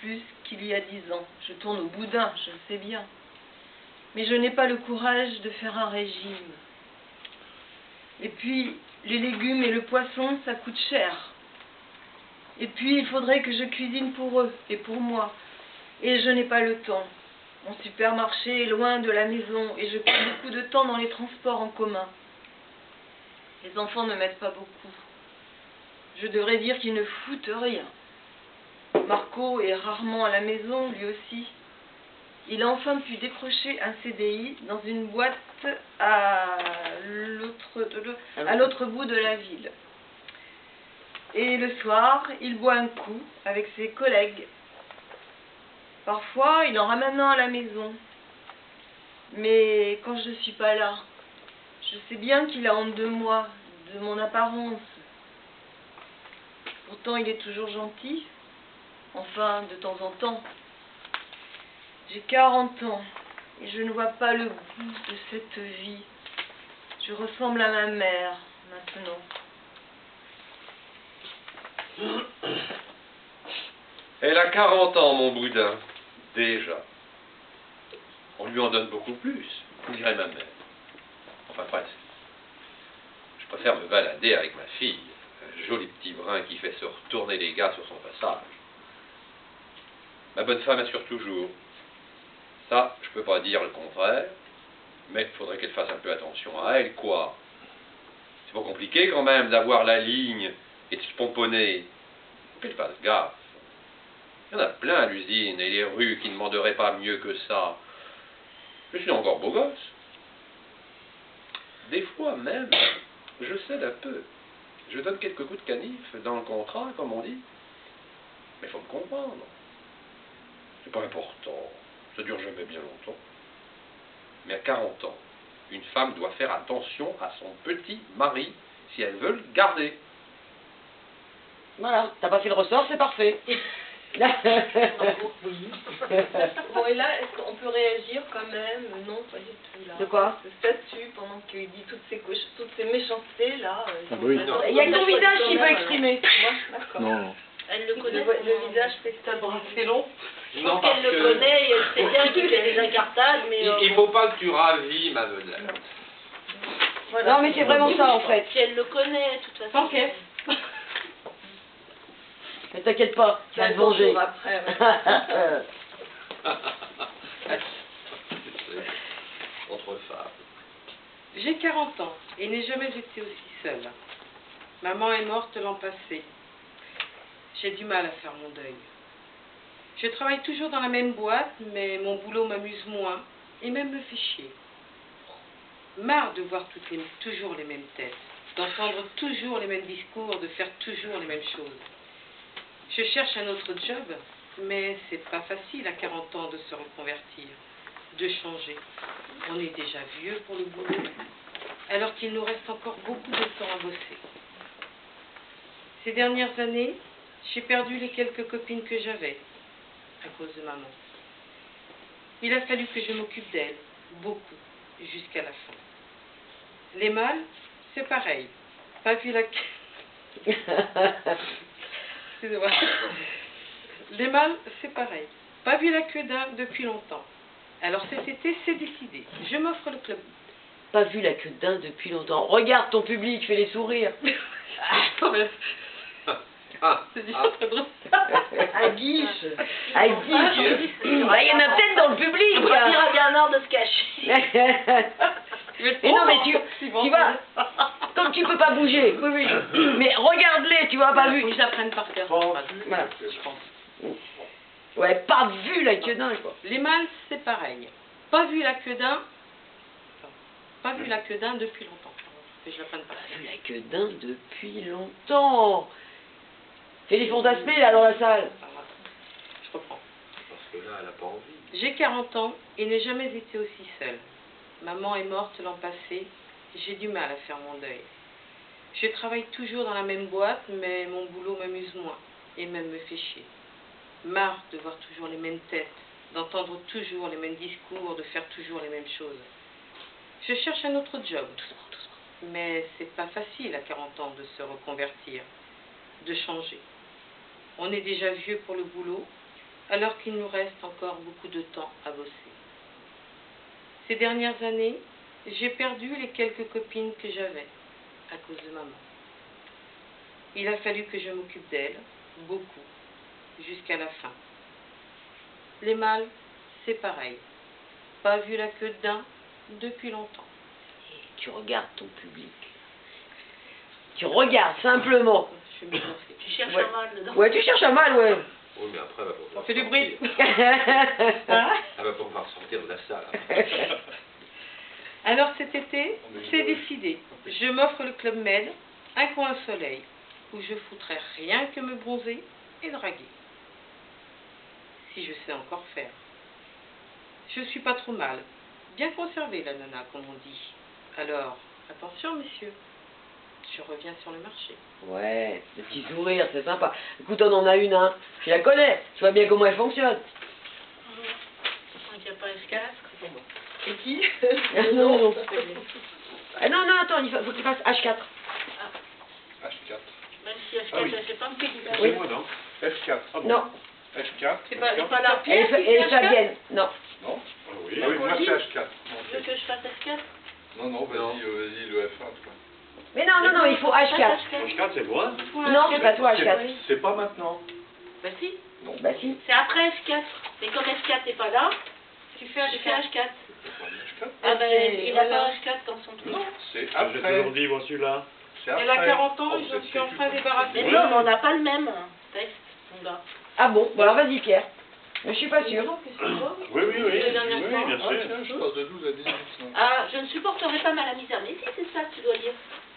plus qu'il y a 10 ans. Je tourne au boudin, je le sais bien. Mais je n'ai pas le courage de faire un régime. Et puis, les légumes et le poisson, ça coûte cher. Et puis, il faudrait que je cuisine pour eux et pour moi. Et je n'ai pas le temps. Mon supermarché est loin de la maison et je perds beaucoup de temps dans les transports en commun. Les enfants ne m'aident pas beaucoup. Je devrais dire qu'ils ne foutent rien. Marco est rarement à la maison, lui aussi. Il a enfin pu décrocher un CDI dans une boîte à l'autre bout de la ville. Et le soir, il boit un coup avec ses collègues. Parfois, il en ramène un à la maison. Mais quand je ne suis pas là, je sais bien qu'il a honte de moi, de mon apparence. Pourtant, il est toujours gentil. Enfin, de temps en temps. J'ai 40 ans et je ne vois pas le bout de cette vie. Je ressemble à ma mère maintenant. Elle a 40 ans, mon boudin. Déjà. On lui en donne beaucoup plus, dirait ma mère. Enfin, presque. Je préfère me balader avec ma fille, un joli petit brin qui fait se retourner les gars sur son passage. Ma bonne femme assure toujours. Ça, je peux pas dire le contraire, mais il faudrait qu'elle fasse un peu attention à elle, quoi. C'est pas compliqué quand même d'avoir la ligne et de se pomponner. Faut qu'elle fasse gaffe. Il y en a plein à l'usine et les rues qui ne demanderaient pas mieux que ça. Je suis encore beau gosse. Des fois même, je cède un peu. Je donne quelques coups de canif dans le contrat, comme on dit. Mais il faut me comprendre. C'est pas important. Ça dure jamais bien longtemps. Mais à 40 ans, une femme doit faire attention à son petit mari si elle veut le garder. Voilà, t'as pas fait le ressort, c'est parfait. Bon, et là, est-ce qu'on peut réagir quand même? Non, pas du tout, là. De quoi? Ce statut, pendant qu'il dit toutes ces méchancetés, là. Ah oui. Il y a que ton visage qui peut exprimer. D'accord. Non. Elle le connaît. Le visage, c'est un bras, c'est long. Non, parce Elle le que connaît et elle sait bien qu'il fait des incartades, mais... il faut pas que tu ravis ma vedette. Voilà. Non, mais c'est vraiment ça, en fait. Si elle le connaît, de toute façon. Ok. Mais t'inquiète pas, tu vas te venger. Après, ouais. Entre femmes. J'ai 40 ans et n'ai jamais été aussi seule. Maman est morte l'an passé. J'ai du mal à faire mon deuil. Je travaille toujours dans la même boîte, mais mon boulot m'amuse moins et même me fait chier. Marre de voir toujours les mêmes têtes, d'entendre toujours les mêmes discours, de faire toujours les mêmes choses. Je cherche un autre job, mais c'est pas facile à 40 ans de se reconvertir, de changer. On est déjà vieux pour le boulot, alors qu'il nous reste encore beaucoup de temps à bosser. Ces dernières années, j'ai perdu les quelques copines que j'avais, à cause de maman. Il a fallu que je m'occupe d'elles, beaucoup, jusqu'à la fin. Les mâles, c'est pareil. Pas vu la... Excusez-moi. Les mâles, c'est pareil. Pas vu la queue d'un depuis longtemps. Alors cet été, c'est décidé. Je m'offre le club. Pas vu la queue d'un depuis longtemps. Regarde ton public, fais les sourires. C'est très drôle. À guiche. À guiche. Ah, il y en a peut-être dans le public. Il à Bernard de se cacher. Mais non, mais tu vois, comme tu peux pas bouger, oui, mais regarde-les, tu vois, pas vu. Faut que j'apprenne par cœur. Voilà, Je pense. Ouais, pas vu la queue d'un, quoi. Les mâles, c'est pareil. Pas vu la queue d'un. Pas vu la queue d'un depuis longtemps. Que je l'apprenne par Pas cœur. vu la queue d'un depuis longtemps. Fais les fantasmés, là, dans la salle. Je reprends. Parce que là, elle a pas envie. J'ai 40 ans et n'ai jamais été aussi seule. Maman est morte l'an passé, j'ai du mal à faire mon deuil. Je travaille toujours dans la même boîte, mais mon boulot m'amuse moins et même me fait chier. Marre de voir toujours les mêmes têtes, d'entendre toujours les mêmes discours, de faire toujours les mêmes choses. Je cherche un autre job, mais c'est pas facile à 40 ans de se reconvertir, de changer. On est déjà vieux pour le boulot, alors qu'il nous reste encore beaucoup de temps à bosser. Ces dernières années, j'ai perdu les quelques copines que j'avais à cause de maman. Il a fallu que je m'occupe d'elles, beaucoup, jusqu'à la fin. Les mâles, c'est pareil. Pas vu la queue d'un depuis longtemps. Et tu regardes ton public. Tu regardes simplement. Je suis divorcée. Tu cherches Ouais. un mal dedans. Ouais, tu cherches un mal, ouais. Oui, mais après, elle va pouvoir Fais du sortir. bruit. Elle va pouvoir sortir de la salle. Alors cet été, c'est décidé. Je m'offre le Club Med, un coin au soleil, où je foutrai rien que me bronzer et draguer. Si je sais encore faire. Je suis pas trop mal. Bien conservée, la nana, comme on dit. Alors, attention, messieurs. Je reviens sur le marché. Ouais, le petit sourire, c'est sympa. Écoute, on en a une, hein. Je la connais. Tu vois bien comment elle fonctionne. Il n'y a pas F4. Et qui Non, non. Ah non, non, attends, il faut qu'il fasse H4. H4. Même si F4, Ah oui. elle fait pas me payer. Oui. Moi non. F4. Ah bon. Non, H4. C'est pas, H4. pas la elle est, pierre qui elle est fait H4. fabienne. Non. Non. Ah oui. La Ah oui, moi c'est conduite. H4. Tu veux que je fasse F4? Non, non, vas-y, le F1 toi. Mais non, non, non, il faut H4. H4 c'est moi. Non, c'est pas toi H4. C'est pas maintenant. Bah si. Non. Bah si. C'est après F4. Mais comme F4 n'est pas là, tu fais H4. C'est pas H4. Ah ben, il n'a pas H4 dans son truc. Non, c'est Ah, j'ai après. toujours dit, moi celui-là. C'est Elle a après. 40 ans Oh, et je c'est- suis c'est enfin plus- débarrassée. Mais non, mais on n'a pas le même texte, mon gars. Ah bon, bon alors vas-y Pierre. Mais je suis pas sûre. Oui, oui, oui. La dernière Oui, fois. bien Ah, sûr. tiens, Je passe de 12 à 18. non. Ah, je ne supporterai pas mal la misère. Mais si, c'est ça que tu dois dire.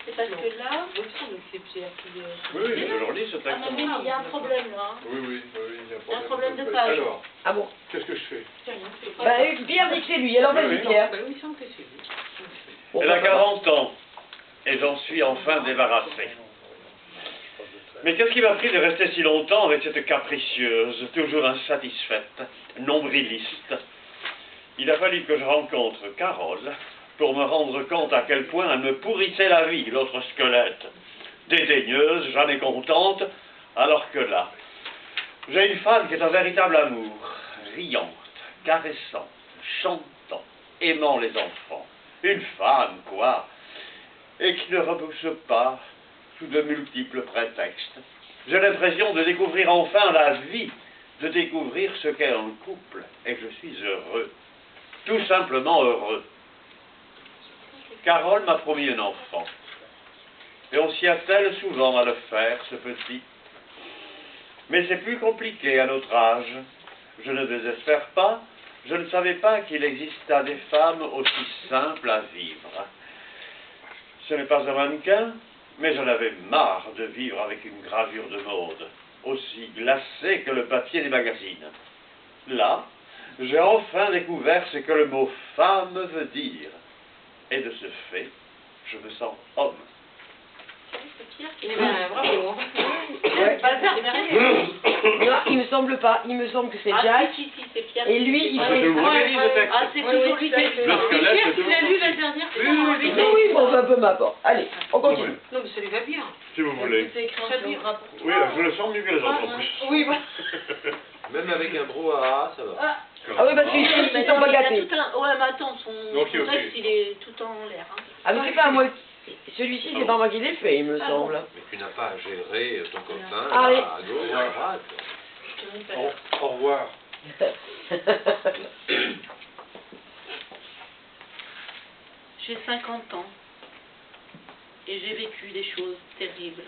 C'est parce que là... Oui, oui. Je leur lis ce Ah, texte. mais il y a un problème là. Oui, oui, il y a Il y a un problème de page. Alors, Ah bon. qu'est-ce que je fais? Bah Pierre dit que c'est lui, alors Oui, vas-y oui. Pierre. Il me semble que c'est lui. Bon, Elle a bah, 40 ans et j'en suis enfin débarrassé. Mais qu'est-ce qui m'a pris de rester si longtemps avec cette capricieuse, toujours insatisfaite, nombriliste? Il a fallu que je rencontre Carole pour me rendre compte à quel point elle me pourrissait la vie, l'autre squelette. Dédaigneuse, jamais contente, alors que là, j'ai une femme qui est un véritable amour, riante, caressante, chantant, aimant les enfants. Une femme, quoi, et qui ne repousse pas sous de multiples prétextes. J'ai l'impression de découvrir enfin la vie, de découvrir ce qu'est un couple, et je suis heureux, tout simplement heureux. Carole m'a promis un enfant, et on s'y attelle souvent à le faire, ce petit. Mais c'est plus compliqué à notre âge. Je ne désespère pas, je ne savais pas qu'il existait des femmes aussi simples à vivre. Ce n'est pas un mannequin, mais j'en avais marre de vivre avec une gravure de mode, aussi glacée que le papier des magazines. Là, j'ai enfin découvert ce que le mot femme veut dire. Et de ce fait, je me sens homme. Eh ben, bravo. Ouais. Non, il me semble pas. Il me semble que c'est Ah, Jack. si, c'est Pierre. Et lui, il Je fait. peux vous relire le texte. Ah, c'est toujours lui qui a fait. Le squelette, c'est Tu l'as lu la dernière fois. Oui, oui, bon, un peu m'apporte. Allez, on continue. Non, mais ça lui va bien. Si vous voulez. C'est écrit en rapport. Oui, je le sens mieux que les autres en plus. Oui, voilà. Même avec un brouhaha, ça va. Ah oui, parce qu'ils Mais sont pas il a gâtés. tout un... Ouais, mais attends, son Ok, son ok. texte, il est tout en l'air. Hein. Ah mais c'est pas moi. Celui-ci, c'est pas moi qui l'ai fait, il me semble. Mais tu n'as pas à gérer ton copain Allez. là, à gauche, à droite. Je te montre pas l'air. Au revoir. J'ai 50 ans et j'ai vécu des choses terribles.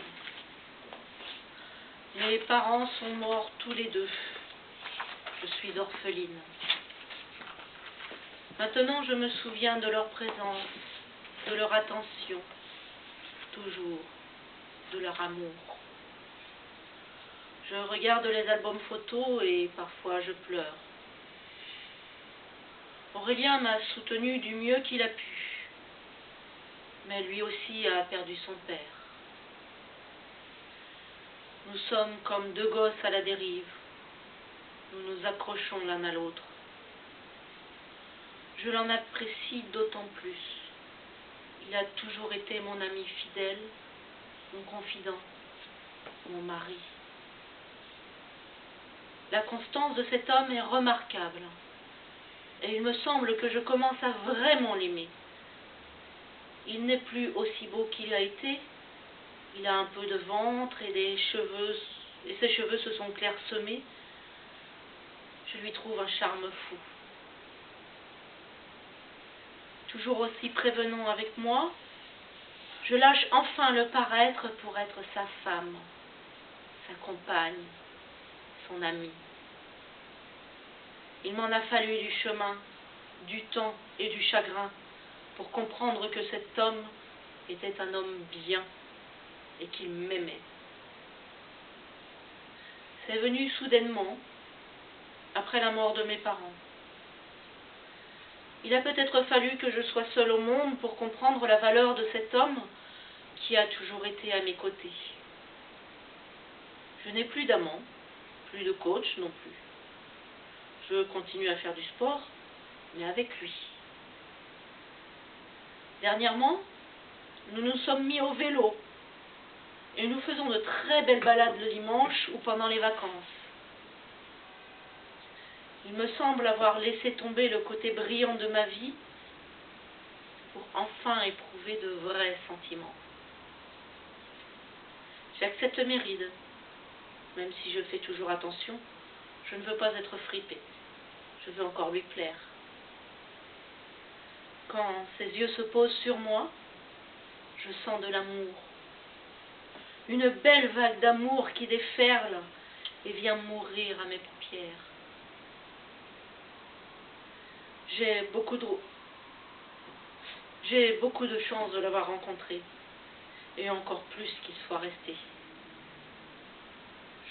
Mes parents sont morts tous les deux. Je suis orpheline. Maintenant, je me souviens de leur présence, de leur attention, toujours, de leur amour. Je regarde les albums photos et parfois je pleure. Aurélien m'a soutenu du mieux qu'il a pu, mais lui aussi a perdu son père. Nous sommes comme deux gosses à la dérive. Nous nous accrochons l'un à l'autre. Je l'en apprécie d'autant plus. Il a toujours été mon ami fidèle, mon confident, mon mari. La constance de cet homme est remarquable. Et il me semble que je commence à vraiment l'aimer. Il n'est plus aussi beau qu'il a été. Il a un peu de ventre et des cheveux, et ses cheveux se sont clairsemés. Je lui trouve un charme fou. Toujours aussi prévenant avec moi, je lâche enfin le paraître pour être sa femme, sa compagne, son amie. Il m'en a fallu du chemin, du temps et du chagrin pour comprendre que cet homme était un homme bien et qu'il m'aimait. C'est venu soudainement, après la mort de mes parents. Il a peut-être fallu que je sois seule au monde pour comprendre la valeur de cet homme qui a toujours été à mes côtés. Je n'ai plus d'amant, plus de coach non plus. Je continue à faire du sport, mais avec lui. Dernièrement, nous nous sommes mis au vélo et nous faisons de très belles balades le dimanche ou pendant les vacances. Il me semble avoir laissé tomber le côté brillant de ma vie pour enfin éprouver de vrais sentiments. J'accepte mes rides, même si je fais toujours attention, je ne veux pas être fripée, je veux encore lui plaire. Quand ses yeux se posent sur moi, je sens de l'amour, une belle vague d'amour qui déferle et vient mourir à mes paupières. J'ai beaucoup de chance de l'avoir rencontré, et encore plus qu'il soit resté.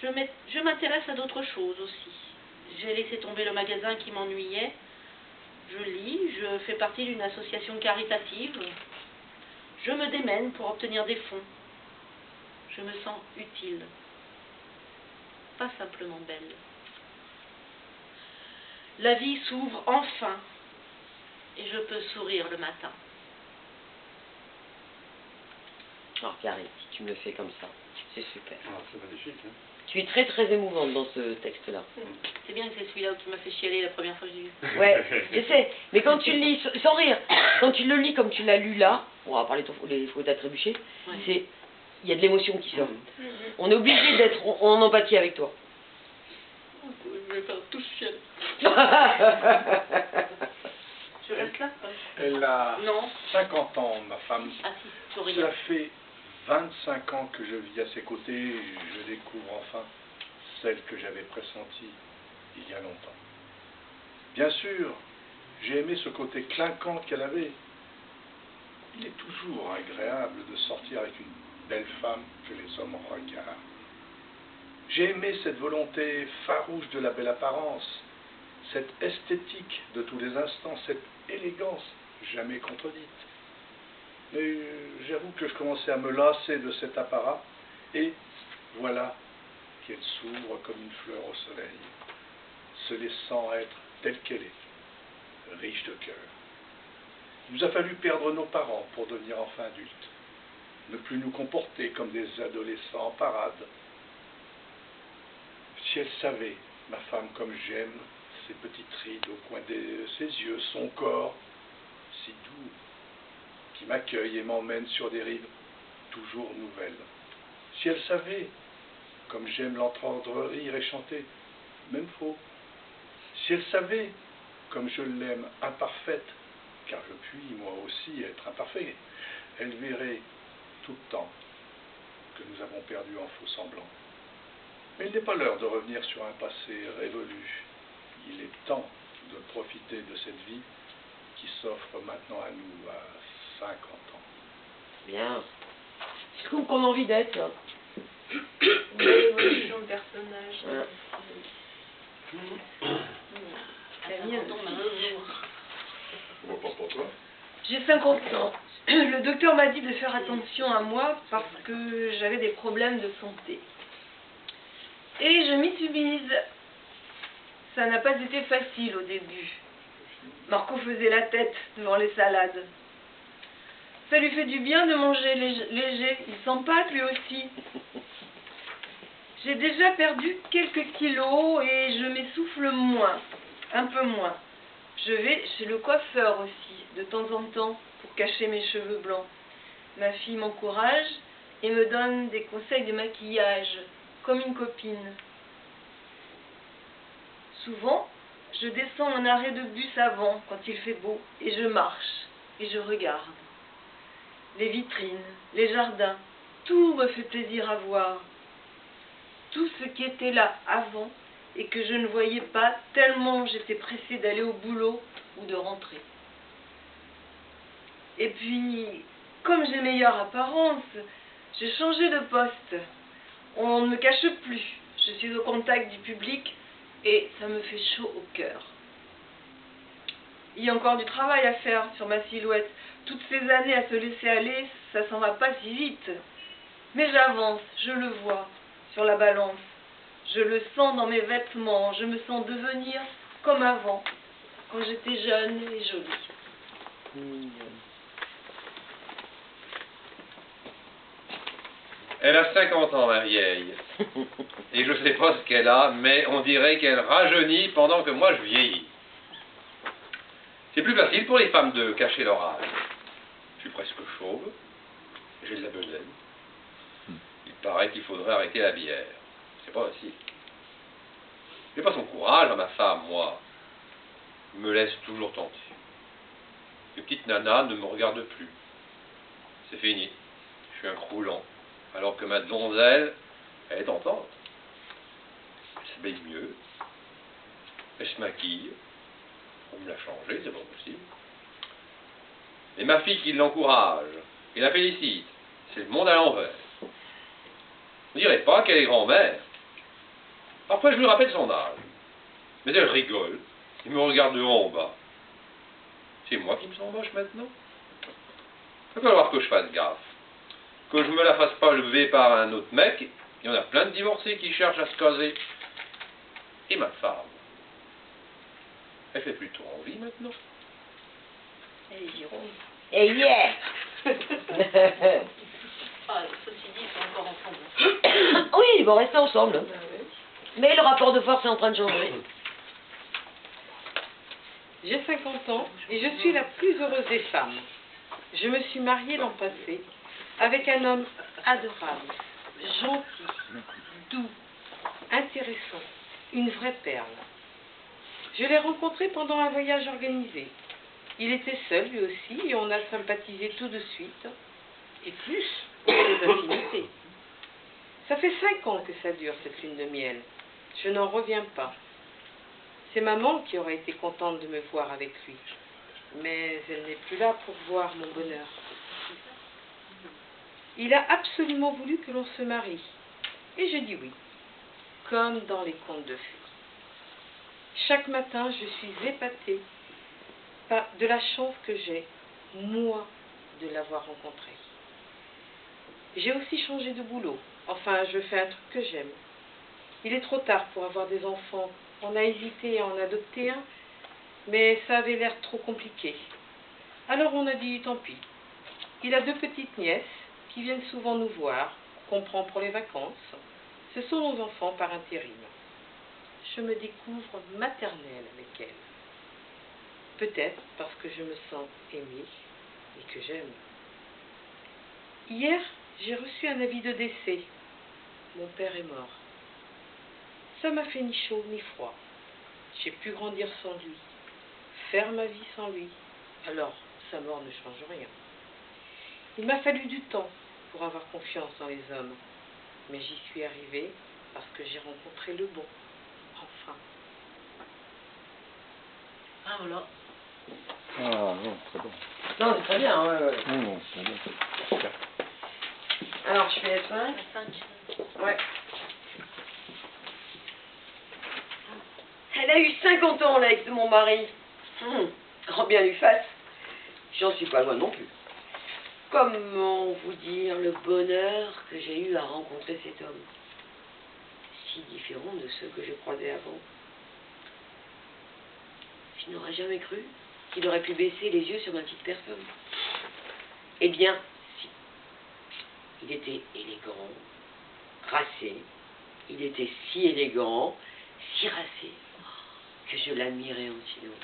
Je m'intéresse à d'autres choses aussi. J'ai laissé tomber le magasin qui m'ennuyait. Je lis, je fais partie d'une association caritative. Je me démène pour obtenir des fonds. Je me sens utile, pas simplement belle. La vie s'ouvre enfin et je peux sourire le matin. Alors Pierre, si tu me le fais comme ça, c'est super. Ah, c'est magnifique. Hein. Tu es très très émouvante dans ce texte-là. C'est bien que c'est celui-là qui m'a fait chialer la première fois que j'ai lu. Ouais, je sais. Mais quand tu le lis, sans rire, quand tu le lis comme tu l'as lu là, on va parler des fautes à trébucher, Ouais. il y a de l'émotion qui sort. On est obligé d'être en empathie avec toi. Je vais faire tout chialer. Je reste là? Elle a Non. 50 ans, ma femme. Ah si, Ça souriant. fait 25 ans que je vis à ses côtés et je découvre enfin celle que j'avais pressentie il y a longtemps. Bien sûr, j'ai aimé ce côté clinquant qu'elle avait. Il est toujours agréable de sortir avec une belle femme que les hommes regardent. J'ai aimé cette volonté farouche de la belle apparence, cette esthétique de tous les instants, cette élégance jamais contredite. Mais j'avoue que je commençais à me lasser de cet apparat, et voilà qu'elle s'ouvre comme une fleur au soleil, se laissant être telle qu'elle est, riche de cœur. Il nous a fallu perdre nos parents pour devenir enfin adultes, ne plus nous comporter comme des adolescents en parade. Si elle savait, ma femme, comme j'aime, ses petites rides au coin de ses yeux, son corps, si doux, qui m'accueille et m'emmène sur des rives toujours nouvelles. Si elle savait, comme j'aime l'entendre rire et chanter, même faux. Si elle savait, comme je l'aime imparfaite, car je puis moi aussi être imparfait, elle verrait tout le temps que nous avons perdu en faux semblant. Mais il n'est pas l'heure de revenir sur un passé révolu. Il est temps de profiter de cette vie qui s'offre maintenant à nous à 50 ans. Bien. Je trouve qu'on a envie d'être là. L'évolution de personnage. Camille, j'ai 50 ans. Le docteur m'a dit de faire attention à moi parce que j'avais des problèmes de santé. Et je m'y suis mise. Ça n'a pas été facile au début. Marco faisait la tête devant les salades. Ça lui fait du bien de manger léger. Il s'empâte lui aussi. J'ai déjà perdu quelques kilos et je m'essouffle moins, un peu moins. Je vais chez le coiffeur aussi, de temps en temps, pour cacher mes cheveux blancs. Ma fille m'encourage et me donne des conseils de maquillage, comme une copine. Souvent, je descends un arrêt de bus avant, quand il fait beau, et je marche, et je regarde. Les vitrines, les jardins, tout me fait plaisir à voir. Tout ce qui était là avant et que je ne voyais pas tellement j'étais pressée d'aller au boulot ou de rentrer. Et puis, comme j'ai meilleure apparence, j'ai changé de poste. On ne me cache plus. Je suis au contact du public et ça me fait chaud au cœur. Il y a encore du travail à faire sur ma silhouette. Toutes ces années à se laisser aller, ça s'en va pas si vite. Mais j'avance, je le vois, sur la balance. Je le sens dans mes vêtements, je me sens devenir comme avant, quand j'étais jeune et jolie. Elle a 50 ans, ma vieille. Et je sais pas ce qu'elle a, mais on dirait qu'elle rajeunit pendant que moi je vieillis. C'est plus facile pour les femmes de cacher leur âge. Je suis presque chauve, j'ai de la bedaine. Il paraît qu'il faudrait arrêter la bière. C'est pas facile. J'ai pas son courage à ma femme, moi. Il me laisse toujours tenter. Les petites nanas ne me regardent plus. C'est fini. Je suis un croulant. Alors que ma donzelle, elle est tentante. Elle s'habille mieux. Elle se maquille. On me l'a changé, c'est pas possible. Et ma fille qui l'encourage et la félicite, c'est le monde à l'envers. On dirait pas qu'elle est grand-mère. Parfois je lui rappelle son âge. Mais elle rigole. Il me regarde de haut en bas. C'est moi qui me sens moche maintenant. Il va falloir que je fasse gaffe. Que je me la fasse pas lever par un autre mec. Il y en a plein de divorcés qui cherchent à se caser. Et ma femme, elle fait plutôt envie maintenant. Elle est gironde. Et hier Ah, ceci dit, ils sont encore ensemble. Oui, ils vont rester ensemble. Bah oui. Mais le rapport de force est en train de changer. J'ai 50 ans et je suis la plus heureuse des femmes. Je me suis mariée l'an passé avec un homme adorable, gentil, doux, intéressant, une vraie perle. Je l'ai rencontré pendant un voyage organisé. Il était seul lui aussi et on a sympathisé tout de suite. Et plus, on a des affinités. Ça fait 5 ans que ça dure cette lune de miel. Je n'en reviens pas. C'est maman qui aurait été contente de me voir avec lui. Mais elle n'est plus là pour voir mon bonheur. Il a absolument voulu que l'on se marie. Et je dis oui, comme dans les contes de fées. Chaque matin, je suis épatée de la chance que j'ai, moi, de l'avoir rencontré. J'ai aussi changé de boulot. Enfin, je fais un truc que j'aime. Il est trop tard pour avoir des enfants. On a hésité à en adopter un, mais ça avait l'air trop compliqué. Alors on a dit tant pis. Il a 2 petites nièces qui viennent souvent nous voir, qu'on prend pour les vacances. Ce sont nos enfants par intérim. Je me découvre maternelle avec elles. Peut-être parce que je me sens aimée et que j'aime. Hier, j'ai reçu un avis de décès. Mon père est mort. Ça m'a fait ni chaud ni froid. J'ai pu grandir sans lui, faire ma vie sans lui. Alors, sa mort ne change rien. Il m'a fallu du temps pour avoir confiance dans les hommes. Mais j'y suis arrivée parce que j'ai rencontré le bon. Enfin. Ah, voilà. Ah non, très bon. Non, c'est très bien. Non, c'est bon. Super. Alors, je fais F5. La 5. Ouais. Elle a eu 50 ans, l'ex de mon mari. Grand bien lui fasse. J'en suis pas loin non plus. Comment vous dire le bonheur que j'ai eu à rencontrer cet homme, si différent de ceux que je croisais avant. Je n'aurais jamais cru qu'il aurait pu baisser les yeux sur ma petite personne. Eh bien, si. Il était élégant, grassé, Il était si élégant, si racé, que je l'admirais en silence.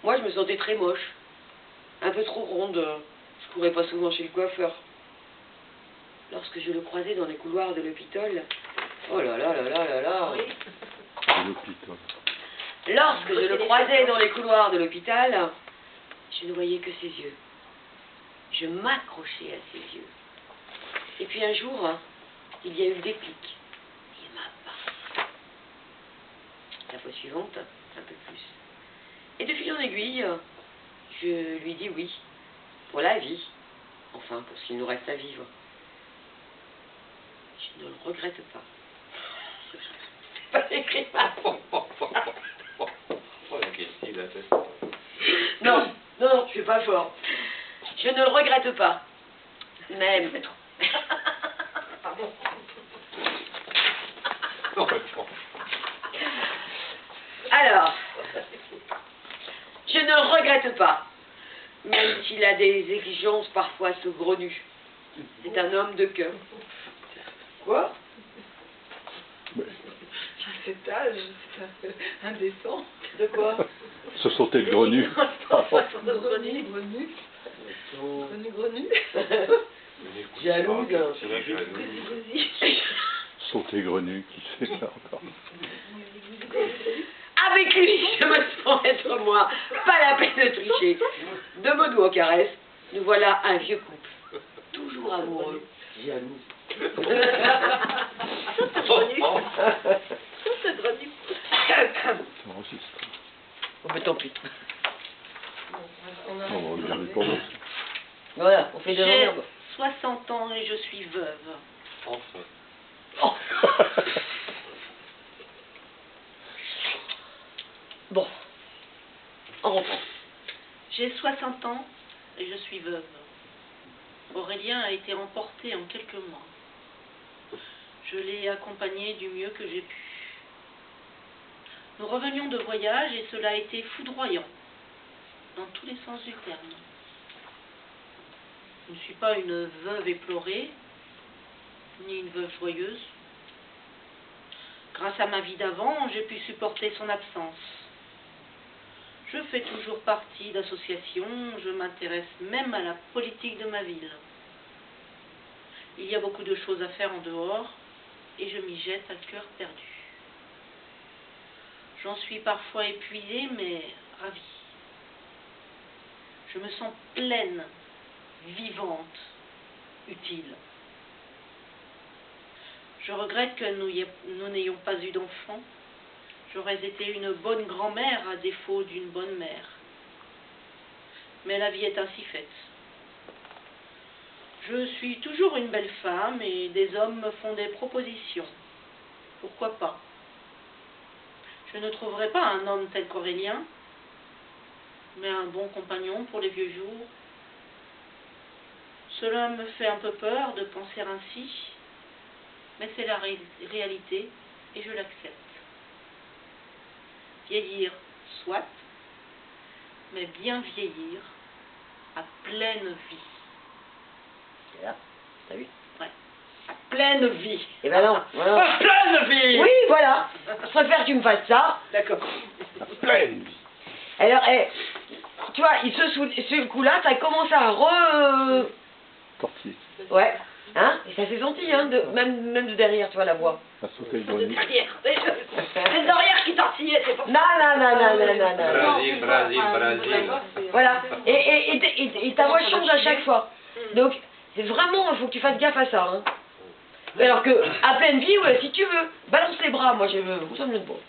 Moi, je me sentais très moche, un peu trop ronde. Je courais pas souvent chez le coiffeur. Lorsque je le croisais dans les couloirs de l'hôpital, oh là là là là là là. L'hôpital. Lorsque je le croisais dans les couloirs de l'hôpital, je ne voyais que ses yeux. Je m'accrochais à ses yeux. Et puis un jour, il y a eu le déclic. Il m'a parlé. La fois suivante, un peu plus. Et de fil en aiguille, je lui dis oui. Pour la vie. Enfin, pour ce qu'il nous reste à vivre. Je ne le regrette pas. Pas écrit ma Non, non, je suis pas fort. Je ne le regrette pas. Même. Pardon. Alors, je ne le regrette pas. Même s'il a des exigences parfois saugrenues. C'est un homme de cœur. Quoi? À cet âge, c'est indécent. De quoi? Se sauter le grenu. Grenu. Jalouse. C'est vrai que Sauter grenu, qui sait ça encore. Avec lui, je me sens être moi. Pas la peine de tricher. De mots doux aux caresses, nous voilà un vieux couple. Toujours amoureux. Jaloux. Ça enregistre. Oh, mais tant pis. On a... On va regarder pour nous. Voilà, on fait des J'ai emmerdes. 60 ans et je suis veuve. Enfin. Oh. Bon, on reprend. J'ai 60 ans et je suis veuve. Aurélien a été emporté en quelques mois. Je l'ai accompagné du mieux que j'ai pu. Nous revenions de voyage et cela a été foudroyant, dans tous les sens du terme. Je ne suis pas une veuve éplorée, ni une veuve joyeuse. Grâce à ma vie d'avant, j'ai pu supporter son absence. Je fais toujours partie d'associations, je m'intéresse même à la politique de ma ville. Il y a beaucoup de choses à faire en dehors et je m'y jette à cœur perdu. J'en suis parfois épuisée mais ravie. Je me sens pleine, vivante, utile. Je regrette que nous n'ayons pas eu d'enfants. J'aurais été une bonne grand-mère à défaut d'une bonne mère. Mais la vie est ainsi faite. Je suis toujours une belle femme et des hommes me font des propositions. Pourquoi pas? Je ne trouverai pas un homme tel qu'Aurélien, mais un bon compagnon pour les vieux jours. Cela me fait un peu peur de penser ainsi, mais c'est la réalité et je l'accepte. Vieillir, soit, mais bien vieillir à pleine vie. C'est là, t'as vu? Ouais, à pleine vie. Eh ben non, voilà. À pleine vie. Oui, voilà. Je préfère que tu me fasses ça. D'accord. Pleine vie. Alors, tu vois, sur le coup-là, ça commence à Tortillé. Ouais. Hein? Et ça s'est senti, hein, même de derrière, tu vois, la voix. À sauter le grenu. C'est derrière qui tortillait, c'est pour ça. Non. Brésil. Voilà. Et ta voix change à chaque fois. Donc, c'est vraiment, il faut que tu fasses gaffe à ça. Hein. Alors que, à pleine vie, ouais, si tu veux, balance les bras. Moi, ça me le bon.